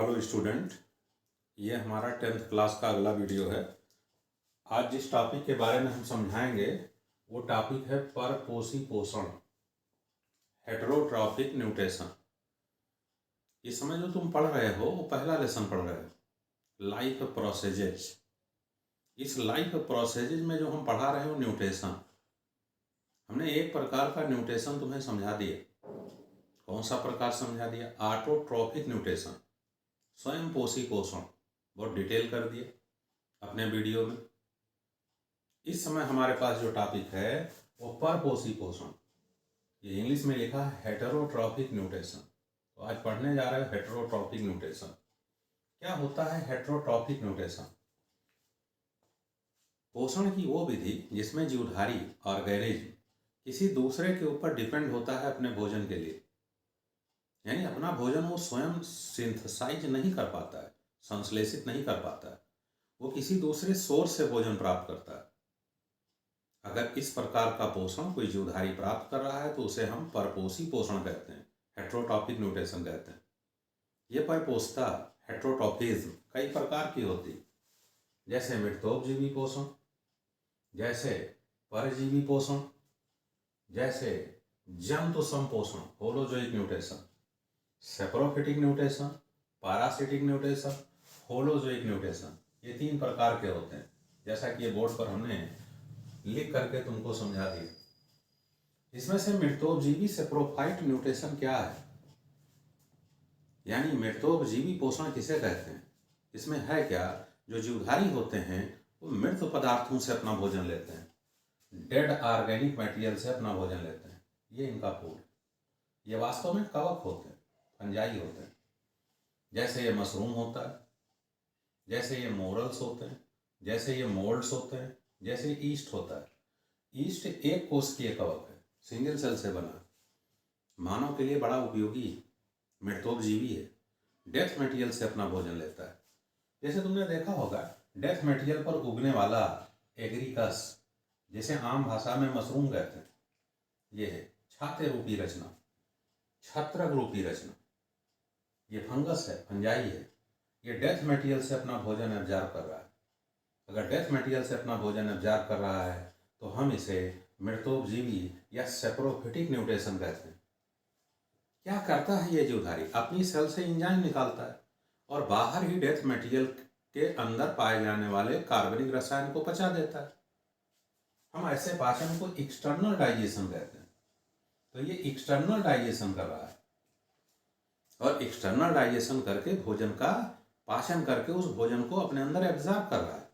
Hello student, ये हमारा 10th class का अगला वीडियो है। आज जिस टॉपिक के बारे में हम समझाएंगे वो टॉपिक है परपोषी पोषण, हेटेरोट्रॉफिक न्यूट्रिशन। इस समय जो तुम पढ़ रहे हो वो पहला लेसन पढ़ रहे हो, लाइफ प्रोसेजेज। इस लाइफ प्रोसेजेज में जो हम पढ़ा रहे हो न्यूट्रिशन, हमने एक प्रकार का न्यूट्रिशन तुम्हें समझा दिया। कौन सा प्रकार समझा दिया? ऑटोट्रॉफिक न्यूट्रिशन, स्वयं पोषी पोषण, बहुत डिटेल कर दिए अपने वीडियो में। इस समय हमारे पास जो टॉपिक है वो परपोषी पोषण, ये इंग्लिश में लिखा है हेटेरोट्रॉफिक न्यूट्रिशन। तो आज पढ़ने जा रहे हो हेटेरोट्रॉफिक न्यूट्रिशन। क्या होता है हेटेरोट्रॉफिक न्यूट्रिशन? पोषण की वो विधि जिसमें जीवधारी ऑर्गेनिज्म किसी दूसरे के ऊपर डिपेंड होता है अपने भोजन के लिए, यानी अपना भोजन वो स्वयं सिंथेसाइज नहीं कर पाता है, संश्लेषित नहीं कर पाता है, वो किसी दूसरे सोर्स से भोजन प्राप्त करता है। अगर इस प्रकार का पोषण कोई जीवधारी प्राप्त कर रहा है तो उसे हम परपोषी पोषण कहते हैं, हेटेरोट्रॉफिक न्यूट्रिशन कहते हैं। ये परपोषता, हेटेरोट्रॉफिज्म कई प्रकार की होती, जैसे मृतोपजीवी पोषण, जैसे परजीवी पोषण, जैसे जंतु संपोषण holozoic nutrition, saprophytic nutrition, parasitic nutrition, holozoic nutrition. ये 3 प्रकार के होते हैं, जैसा कि ये बोर्ड पर हमने लिख करके तुमको समझा दिया। इसमें से मृतोपजीवी सेप्रोफाइट न्यूट्रिशन क्या है, यानी मृतोपजीवी पोषण किसे कहते हैं? इसमें है क्या, जो जीवधारी होते हैं वो मृत पदार्थों से अपना भोजन लेते हैं, डेड ऑर्गेनिक मटेरियल से अपना भोजन लेते हैं, ये इनका फूड। ये वास्तव में कवक होते हैं, फंजाई होते हैं। जैसे ये मशरूम होता है, जैसे ये मोरल्स होते हैं, जैसे ये मोल्ड्स होते हैं, जैसे ईस्ट होता है। ईस्ट एक कोशिकीय कवक है, सिंगल सेल से बना, मानव के लिए बड़ा उपयोगी मृतोपजीवी है, डेथ मटेरियल से अपना भोजन लेता है। जैसे तुमने देखा होगा डेथ मटेरियल पर उगने वाला एग्रीकस, जिसे आम भाषा में मशरूम कहते हैं, ये है छाते रूपी रचना, छत्रक रूपी रचना। ये फंगस है, फंजाई है, ये डेथ मटेरियल से अपना भोजन एब्जॉर्ब कर रहा है। अगर डेथ मटेरियल से अपना भोजन एब्जॉर्ब कर रहा है तो हम इसे मृतोपजीवी या सेप्रोफिटिक न्यूट्रिशन कहते हैं। क्या करता है ये जीवधारी? अपनी सेल से एंजाइम निकालता है और बाहर ही डेथ मटेरियल के अंदर पाए जाने वाले कार्बनिक रसायन को पचा देता है। हम ऐसे पाचन को एक्सटर्नल डाइजेशन कहते हैं। तो ये एक्सटर्नल डाइजेशन कर रहा है और एक्सटर्नल डाइजेशन करके भोजन का पाचन करके उस भोजन को अपने अंदर एब्जॉर्ब कर रहा है।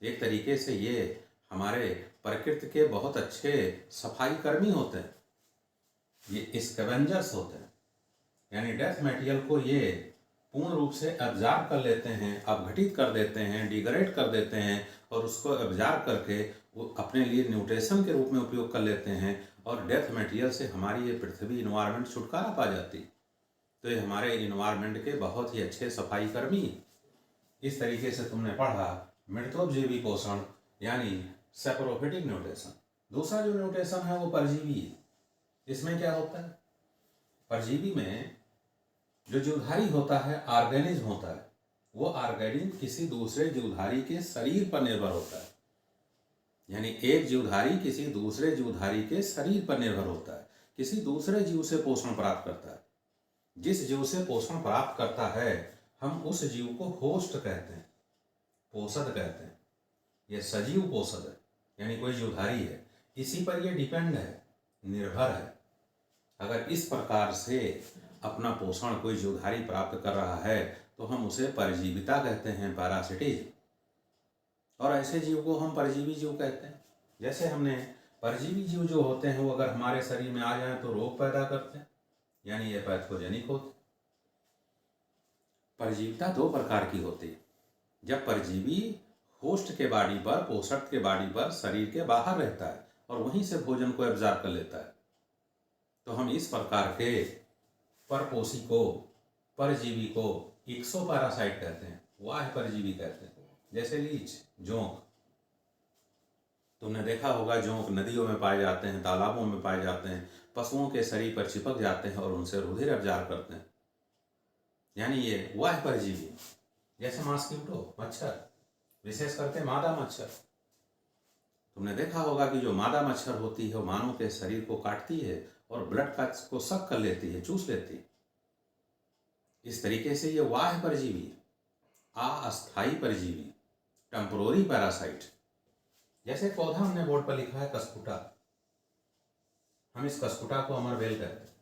एक तरीके से ये हमारे प्रकृति के बहुत अच्छे सफाई कर्मी होते हैं, ये स्कैवेंजर्स होते हैं, यानी डेथ मटेरियल को ये पूर्ण रूप से एब्जॉर्ब कर लेते हैं, अपघटित कर देते हैं, डिग्रेड कर देते हैं और उसको एब्जॉर्ब करके वो अपने लिए न्यूट्रिशन के रूप में उपयोग कर लेते हैं और डेथ मटेरियल से हमारी ये पृथ्वी इन्वायरमेंट छुटकारा पा जाती। तो ये हमारे इन्वायरमेंट के बहुत ही अच्छे सफाई कर्मी। इस तरीके से तुमने पढ़ा मृतोपजीवी पोषण यानी सेप्रोफिटिक न्यूट्रिशन। दूसरा जो न्यूट्रिशन है वो परजीवी है। इसमें क्या होता है? परजीवी में जो जीवधारी होता है, ऑर्गेनिज्म होता है, वो ऑर्गेनिज्म किसी दूसरे जीवधारी के शरीर पर निर्भर होता है, यानी एक जीवधारी किसी दूसरे जीवधारी के शरीर पर निर्भर होता है, किसी दूसरे जीव से पोषण प्राप्त करता है। जिस जीव से पोषण प्राप्त करता है हम उस जीव को होस्ट कहते हैं, पोषद कहते हैं। यह सजीव पोषद है, यानी कोई जीवधारी है, इसी पर यह डिपेंड है, निर्भर है। अगर इस प्रकार से अपना पोषण कोई जीवधारी प्राप्त कर रहा है तो हम उसे परजीविता कहते हैं, पैरासिटिज्म। और ऐसे जीव को हम परजीवी जीव कहते हैं। जैसे हमने परजीवी जीव जो होते हैं वो अगर हमारे शरीर में आ जाए तो रोग पैदा करते हैं, यानी ये पैथोजेनिक होते। परजीविता 2 प्रकार की होती है। जब परजीवी होस्ट के बॉडी पर, पोषक के बॉडी पर शरीर के बाहर रहता है और वहीं से भोजन को एब्जॉर्ब कर लेता है, तो हम इस प्रकार के परपोषी को, परजीवी को एक्सोपैरासाइट कहते हैं, वाह्य परजीवी कहते हैं। जैसे लीच, जोंक, तुमने देखा होगा जोंक नदियों में पाए जाते हैं, तालाबों में पाए जाते हैं, पशुओं के शरीर पर चिपक जाते हैं और उनसे रुधिर एब्जॉर्ब करते हैं। यानी ये वाह परजीवी, जैसे मॉस्किटो मच्छर, विशेष करके मादा मच्छर। तुमने देखा होगा कि जो मादा मच्छर होती है वो मानव के शरीर को काटती है और ब्लड का को सक कर लेती है, चूस लेती है। इस तरीके से ये वाह परजीवी, अस्थायी परजीवी, टेम्पोररी पैरासाइट। जैसे पौधा हमने बोर्ड पर लिखा है कसकुटा, हम इस कसकुटा को अमरबेल कहते हैं।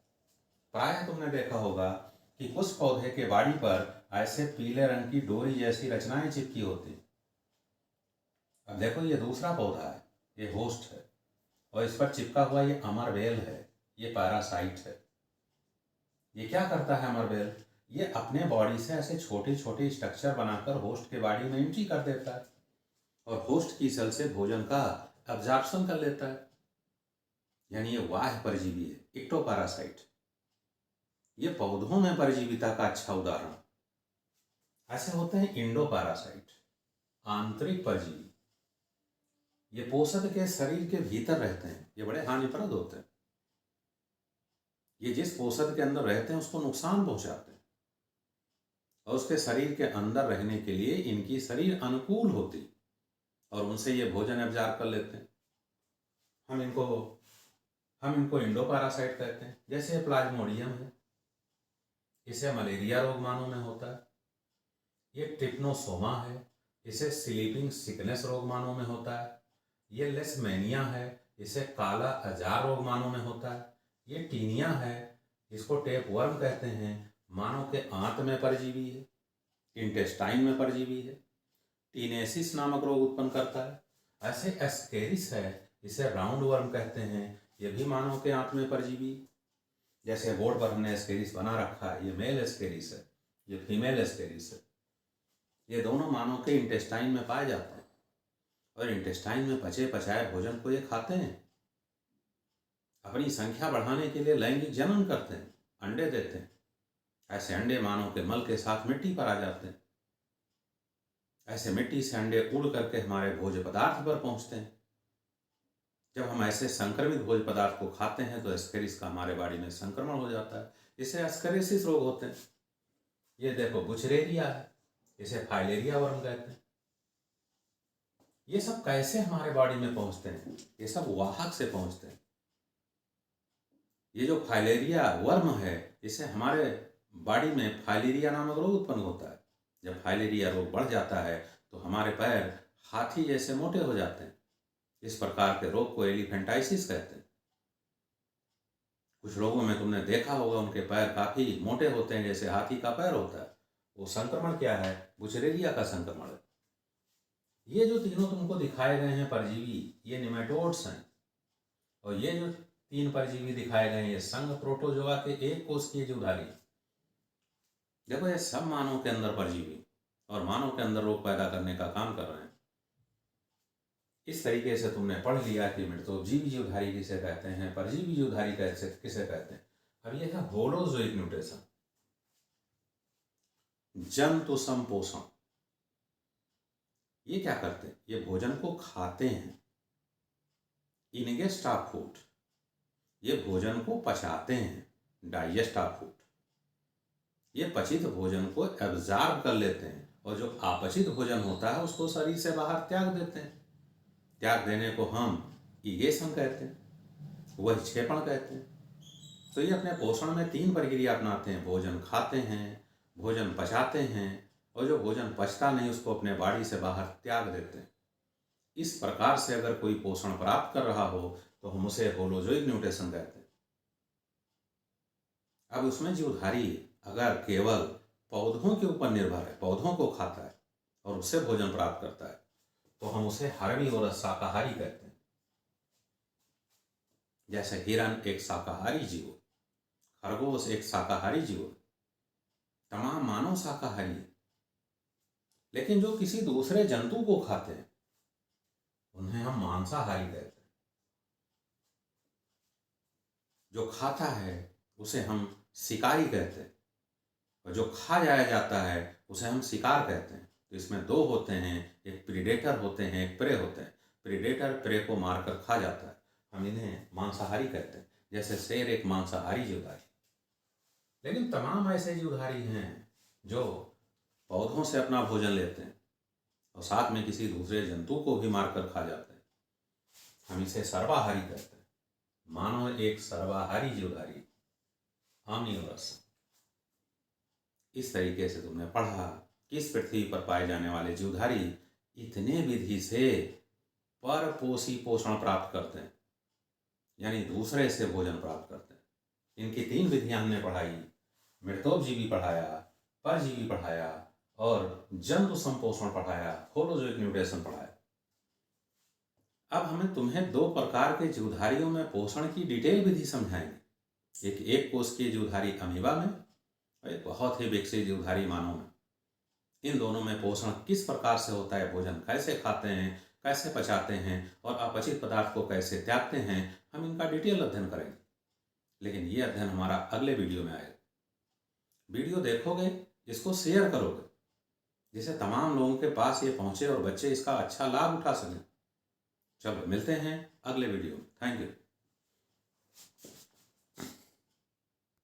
प्रायः तुमने देखा होगा कि कुछ पौधे के बाड़ी पर ऐसे पीले रंग की डोरी जैसी रचनाएं चिपकी होती। अब देखो ये दूसरा पौधा है, ये होस्ट है, और इस पर चिपका हुआ ये अमरबेल है, ये पैरासाइट है। ये क्या करता है अमरबेल? ये अपने बॉडी से ऐसे छोटे छोटे स्ट्रक्चर बनाकर होस्ट के बॉडी में एंट्री कर देता है और होस्ट की सेल से भोजन का एब्जॉर्प्शन कर लेता है। यानी ये वाह्य परजीवी है, इक्टोपैरासाइट। ये पौधों में परजीविता का अच्छा उदाहरण। ऐसे होते हैं इंडोपैरासाइट, आंतरिक परजीवी। ये पोषक के शरीर के भीतर रहते हैं, ये बड़े हानिप्रद होते हैं। ये जिस पोषक के अंदर रहते हैं उसको नुकसान पहुंचाते हैं और उसके शरीर के अंदर रहने के लिए इनकी शरीर अनुकूल होती और उनसे ये भोजन एब्जॉर्ब कर लेते हैं। हम इनको इंडोपैरासाइट कहते हैं। जैसे प्लाज्मोडियम है, इसे मलेरिया रोग मानव में होता है। ये ट्रिप्नोसोमा है, इसे स्लीपिंग सिकनेस रोग मानव में होता है। ये लेशमैनिया है, इसे काला अजार रोग मानव में होता है। ये टीनिया है, इसको टेप वर्म कहते हैं, मानव के आंत में परजीवी है, इंटेस्टाइन में परजीवी है, टीनेसिस नामक रोग उत्पन्न करता है। ऐसे एस्केरिस है, इसे राउंड वर्म कहते हैं, ये भी मानव के आंत में परजीवी। जैसे बोर्ड पर हमने एस्केरिस बना रखा है, ये मेल एस्केरिस है, ये फीमेल एस्केरिस है। ये दोनों मानव के इंटेस्टाइन में पाए जाते हैं और इंटेस्टाइन में पचे पचाए भोजन को ये खाते हैं। अपनी संख्या बढ़ाने के लिए लैंगिक जनन करते हैं, अंडे देते हैं। ऐसे अंडे मानव के मल के साथ मिट्टी पर आ जाते हैं। ऐसे मिट्टी से अंडे उड़ करके हमारे भोज्य पदार्थ पर पहुंचते हैं। जब हम ऐसे संक्रमित भोज्य पदार्थ को खाते हैं तो एस्केरिस का हमारे बॉडी में संक्रमण हो जाता है, इसे एस्केरिसिस रोग होते हैं। ये देखो बुचरेरिया है, इसे फाइलेरिया वर्म कहते हैं। ये सब कैसे हमारे बॉडी में पहुंचते हैं? ये सब वाहक से पहुंचते हैं। ये जो फाइलेरिया वर्म है, इससे हमारे बॉडी में फाइलेरिया नामक रोग उत्पन्न होता है। जब फाइलेरिया रोग बढ़ जाता है तो हमारे पैर हाथी जैसे मोटे हो जाते हैं। इस प्रकार के रोग को एलिफेंटाइसिस कहते हैं। कुछ लोगों में तुमने देखा होगा उनके पैर काफी मोटे होते हैं, जैसे हाथी का पैर होता है। वो संक्रमण क्या है? बुचरेरिया का संक्रमण है। ये जो तीनों तुमको दिखाए गए हैं परजीवी, ये निमेटोड्स हैं, और ये जो 3 परजीवी दिखाए गए हैं ये संघ प्रोटोजोआ के एक कोशिकीय जीवधारी। देखो ये सब मानव के अंदर परजीवी और मानव के अंदर रोग पैदा करने का काम कर रहे हैं। इस तरीके से तुमने पढ़ लिया कि मृतोपजीवी जीवधारी किसे कहते हैं, परजीवी जीवधारी किसे कहते हैं। अब ये है होलोजोइक म्यूटेशन, जंतु संपोषण। ये क्या करते हैं? ये भोजन को खाते हैं, इनगेस्ट ऑफ फूड। ये भोजन को पचाते हैं, डाइजेस्ट ऑफ फूड। ये पचित भोजन को एब्जॉर्ब कर लेते हैं और जो अपचित भोजन होता है उसको शरीर से बाहर त्याग देते हैं। त्याग देने को हम ईगेशन कहते हैं, वह क्षेपण कहते हैं। तो ये अपने पोषण में 3 प्रक्रिया अपनाते हैं। भोजन खाते हैं, भोजन पचाते हैं, और जो भोजन पचता नहीं उसको अपने बॉडी से बाहर त्याग देते हैं। इस प्रकार से अगर कोई पोषण प्राप्त कर रहा हो तो हम उसे होलोजोइक म्यूटेशन कहते हैं। अब उसमें जीवधारी अगर केवल पौधों के ऊपर निर्भर है, पौधों को खाता है और उससे भोजन प्राप्त करता है, तो हम उसे हर्बीवोरस शाकाहारी कहते हैं। जैसे हिरन एक शाकाहारी जीव, खरगोश एक शाकाहारी जीव, तमाम मानव शाकाहारी है। लेकिन जो किसी दूसरे जंतु को खाते हैं उन्हें हम मांसाहारी कहते हैं। जो खाता है उसे हम शिकारी कहते हैं और जो खा जाया जाता है उसे हम शिकार कहते हैं। तो इसमें 2 होते हैं, एक प्रीडेटर होते हैं, एक प्रे होते हैं। प्रीडेटर प्रे को मारकर खा जाता है, हम इन्हें मांसाहारी कहते हैं। जैसे शेर एक मांसाहारी जीवधारी। लेकिन तमाम ऐसे जीवधारी हैं जो पौधों से अपना भोजन लेते हैं और साथ में किसी दूसरे जंतु को भी मारकर खा जाते हैं। हम इसे सर्वाहारी कहते हैं। मानव एक सर्वाहारी जीवधारी, ऑमनिवोरस। इस तरीके से तुमने पढ़ा कि इस पृथ्वी पर पाए जाने वाले जीवधारी इतने विधि से परपोषी पोषण प्राप्त करते हैं, यानी दूसरे से भोजन प्राप्त करते हैं। इनकी 3 विधियां हमने पढ़ाई, मृतोपजीवी पढ़ाया, परजीवी पढ़ाया और जंतु संपोषण पढ़ाया, होलोजोइक न्यूट्रिशन पढ़ाया। अब हमें तुम्हें 2 प्रकार के जीवधारियों में पोषण की डिटेल विधि समझाएंगे। एक कोशिकीय जीवधारी अमीबा में और एक बहुत ही विकसित जीवधारी मानव में। इन दोनों में पोषण किस प्रकार से होता है, भोजन कैसे खाते हैं, कैसे पचाते हैं और अपचित पदार्थ को कैसे त्यागते हैं, हम इनका डिटेल अध्ययन करेंगे। लेकिन ये अध्ययन हमारा अगले वीडियो में आएगा। वीडियो देखोगे, इसको शेयर करोगे, जिससे तमाम लोगों के पास ये पहुंचे और बच्चे इसका अच्छा लाभ उठा सकें। चलो मिलते हैं अगले वीडियो में। Thank you.